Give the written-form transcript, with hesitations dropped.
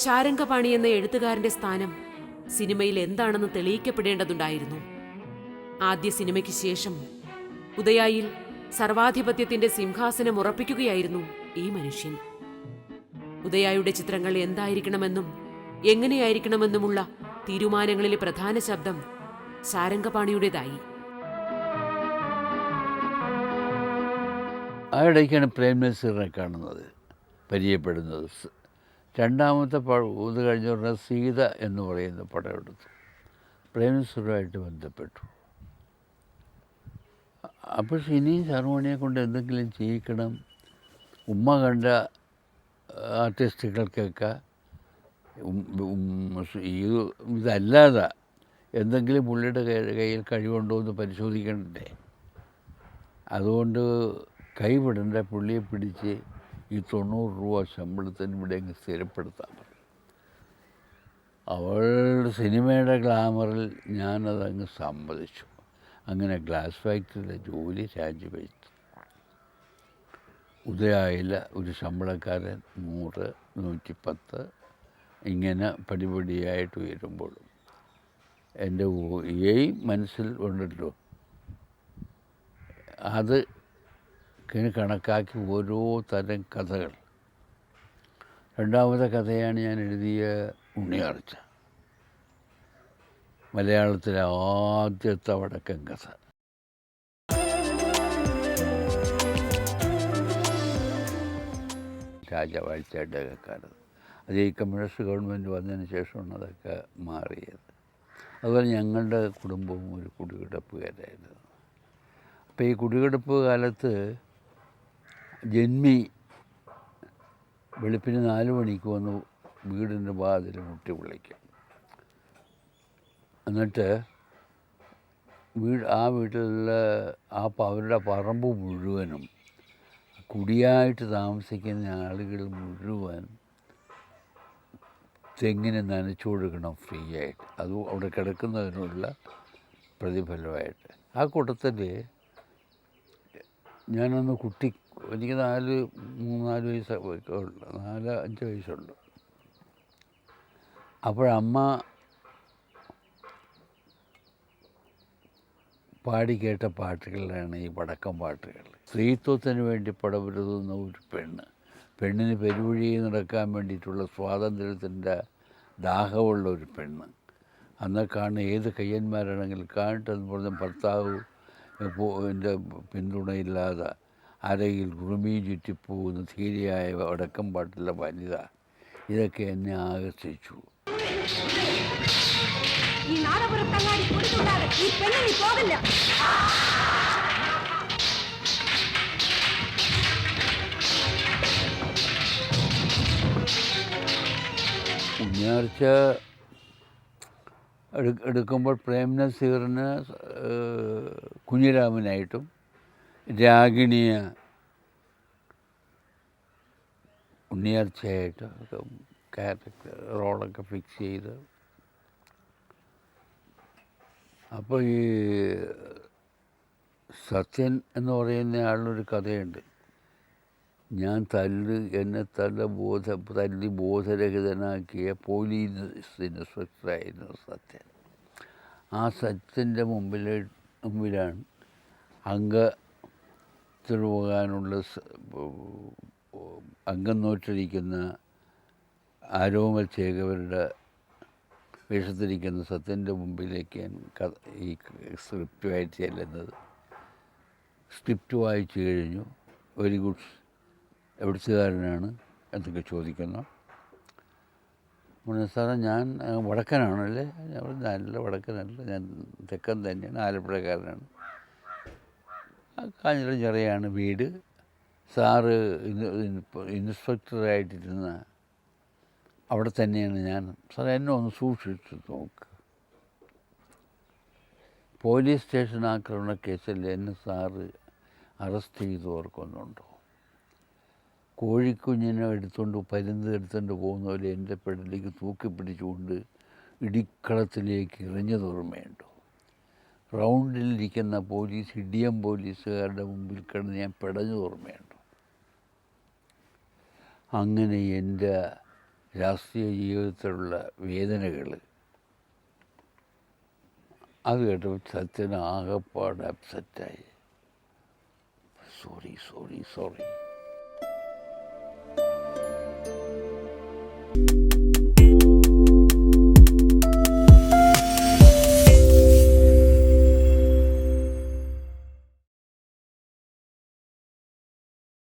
ശാരംഗപാണി എന്ന എഴുത്തുകാരന്റെ സ്ഥാനം സിനിമയിൽ എന്താണെന്ന് തെളിയിക്കപ്പെടേണ്ടതുണ്ടായിരുന്നു. ആദ്യ സിനിമയ്ക്ക് ശേഷം ഉദയായിൽ സർവാധിപത്യത്തിന്റെ സിംഹാസനം ഉറപ്പിക്കുകയായിരുന്നു ഈ മനുഷ്യൻ. ഉദയായുടെ ചിത്രങ്ങൾ എന്തായിരിക്കണമെന്നും എങ്ങനെയായിരിക്കണമെന്നുമുള്ള തീരുമാനങ്ങളിലെ പ്രധാന ശബ്ദം ശാരംഗപാണിയുടേതായി. ആ ഇടയ്ക്കാണ് പ്രേം നസീറിനെ കാണുന്നത്, പരിചയപ്പെടുന്നത്. രണ്ടാമത്തെ ഇത് കഴിഞ്ഞ ഉടനെ സീത എന്ന് പറയുന്ന പടം എടുത്തു. പ്രേം നസീറുമായിട്ട് ബന്ധപ്പെട്ടു. അപ്പോൾ ഇനിയും ശർമ്മണിയെ കൊണ്ട് എന്തെങ്കിലും ചെയ്യിക്കണം. ഉമ്മ കണ്ട ആർട്ടിസ്റ്റുകൾക്കൊക്കെ ഇതല്ലാതെ എന്തെങ്കിലും പുള്ളിയുടെ കയ്യിൽ കഴിവുണ്ടോ എന്ന് പരിശോധിക്കണ്ടേ. അതുകൊണ്ട് കൈവിടേണ്ട, പുള്ളിയെ പിടിച്ച് ഈ 90 രൂപ ശമ്പളത്തിന് ഇവിടെ അങ്ങ് സ്ഥിരപ്പെടുത്താൻ പറയും. അവളുടെ സിനിമയുടെ ഗ്ലാമറിൽ ഞാനതങ്ങ് സമ്മതിച്ചു. അങ്ങനെ ഗ്ലാസ് ഫാക്ടറിയിലെ ജോലി രാജിവെച്ചു. ഉദയായില്ല ഒരു ശമ്പളക്കാരൻ 100, 110 ഇങ്ങനെ പടിപടിയായിട്ട് ഉയരുമ്പോൾ എൻ്റെ മനസ്സിൽ ഉണ്ടല്ലോ, അത് കണക്കാക്കി ഓരോ തരം കഥകൾ. രണ്ടാമത്തെ കഥയാണ് ഞാൻ എഴുതിയ ഉണ്ണിയാർച്ച, മലയാളത്തിലെ ആദ്യത്തെ വടക്കൻ കഥ. രാജവാഴ്ചയുടെ കാലത്ത് അത് ഈ കമ്മ്യൂണിസ്റ്റ് ഗവൺമെൻറ് വന്നതിന് ശേഷമാണ് അതൊക്കെ മാറിയത്. അതുപോലെ ഞങ്ങളുടെ കുടുംബവും ഒരു കുടികിടപ്പുകാരായിരുന്നു. അപ്പോൾ ഈ കുടികിടപ്പ് കാലത്ത് ജന്മി വെളുപ്പിന് 4 മണിക്ക് വന്ന് വീടിൻ്റെ വാതിൽ മുട്ടി വിളിക്കും. എന്നിട്ട് ആ വീട്ടിലുള്ള അവരുടെ പറമ്പ് മുഴുവനും കുടിയായിട്ട് താമസിക്കുന്ന ആളുകൾ മുഴുവൻ തെങ്ങിന് നനച്ചു കൊടുക്കണം ഫ്രീ ആയിട്ട്. അതും അവിടെ കിടക്കുന്നതിനുള്ള പ്രതിഫലമായിട്ട്. ആ കൂട്ടത്തിൽ ഞാനൊന്ന് എനിക്ക് 3-4 വയസ്സൊക്കെ ഉള്ളു, 4-5 വയസ്സുണ്ട്. അപ്പോഴമ്മ പാടിക്കേട്ട പാട്ടുകളാണ് ഈ വടക്കം പാട്ടുകൾ. സ്ത്രീത്വത്തിന് വേണ്ടി പടപൊരുതുന്ന ഒരു പെണ്ണിന് പെരുവഴി നടക്കാൻ വേണ്ടിയിട്ടുള്ള സ്വാതന്ത്ര്യത്തിൻ്റെ ദാഹമുള്ള ഒരു പെണ്ണ്. അന്ന് കാണുന്ന ഏത് കയ്യന്മാരാണെങ്കിലും കാണട്ടെന്ന് പറഞ്ഞ ഭർത്താവ് എൻ്റെ പിന്തുണയില്ലാതെ അരയിൽ ഉറുമി ചുറ്റിപ്പോകുന്ന ധീരയായ വടക്കം പാട്ടിലെ വനിത, ഇതൊക്കെ എന്നെ ആകർഷിച്ചു. ഉണ്ണിയാർച്ച എടുക്കുമ്പോൾ പ്രേം നസീറിന് കുഞ്ഞിരാമനായിട്ടും രാഗിണിയെ ഉണ്ണിയാർച്ചയായിട്ടും ഒക്കെ ക്യാരക്ടർ റോളൊക്കെ ഫിക്സ് ചെയ്ത്. അപ്പോൾ ഈ സത്യൻ എന്ന് പറയുന്ന ആളിനൊരു കഥയുണ്ട്. എന്നെ തല്ലി ബോധരഹിതനാക്കിയ പോലീസ് ഇൻസ്പെക്ടറായിരുന്നു സത്യൻ. ആ സത്യൻ്റെ മുമ്പിലാണ് അംഗത്തിന് പോകാനുള്ള അംഗം നോറ്റിരിക്കുന്ന ആരോമൽ ചേകവരുടെ വേഷത്തിരിക്കുന്ന സത്യൻ്റെ മുമ്പിലേക്ക് ഈ സ്ക്രിപ്റ്റുമായിട്ട് ചെല്ലുന്നത്. സ്ക്രിപ്റ്റ് വായിച്ചു കഴിഞ്ഞു. വെരി ഗുഡ്, എവിടുത്തുകാരനാണ് എന്നൊക്കെ ചോദിക്കുന്നു. സാറേ ഞാൻ വടക്കനാണല്ലേ? നല്ല വടക്കനല്ല, ഞാൻ തെക്കൻ തന്നെയാണ്, ആലപ്പുഴക്കാരനാണ്. കാഞ്ഞിരം ചെറിയാണ് വീട്. സാറ് ഇൻസ്പെക്ടറായിട്ടിരുന്ന അവിടെ തന്നെയാണ് ഞാൻ. സാർ എന്നെ ഒന്ന് സൂക്ഷിച്ചു നോക്ക്. പോലീസ് സ്റ്റേഷൻ ആക്രമണ കേസിൽ എന്നെ സാറ് അറസ്റ്റ് ചെയ്ത് ഓർക്കുന്നുണ്ടോ? കോഴിക്കുഞ്ഞിനെ എടുത്തുകൊണ്ട് പോകുന്ന പോലെ എൻ്റെ പെടലേക്ക് തൂക്കിപ്പിടിച്ചുകൊണ്ട് ഇടിക്കളത്തിലേക്ക് എറിഞ്ഞത് ഓർമ്മയുണ്ടോ? റൗണ്ടിലിരിക്കുന്ന ഇടിയം പോലീസുകാരുടെ മുമ്പിൽ കിടന്ന് ഞാൻ പിടഞ്ഞത് ഓർമ്മയുണ്ടോ? അങ്ങനെ എൻ്റെ രാഷ്ട്രീയ ജീവിതത്തിലുള്ള വേദനകൾ അത് കേട്ടപ്പോൾ സത്യൻ ആകെപ്പാട് അപ്സെറ്റായി. സോറി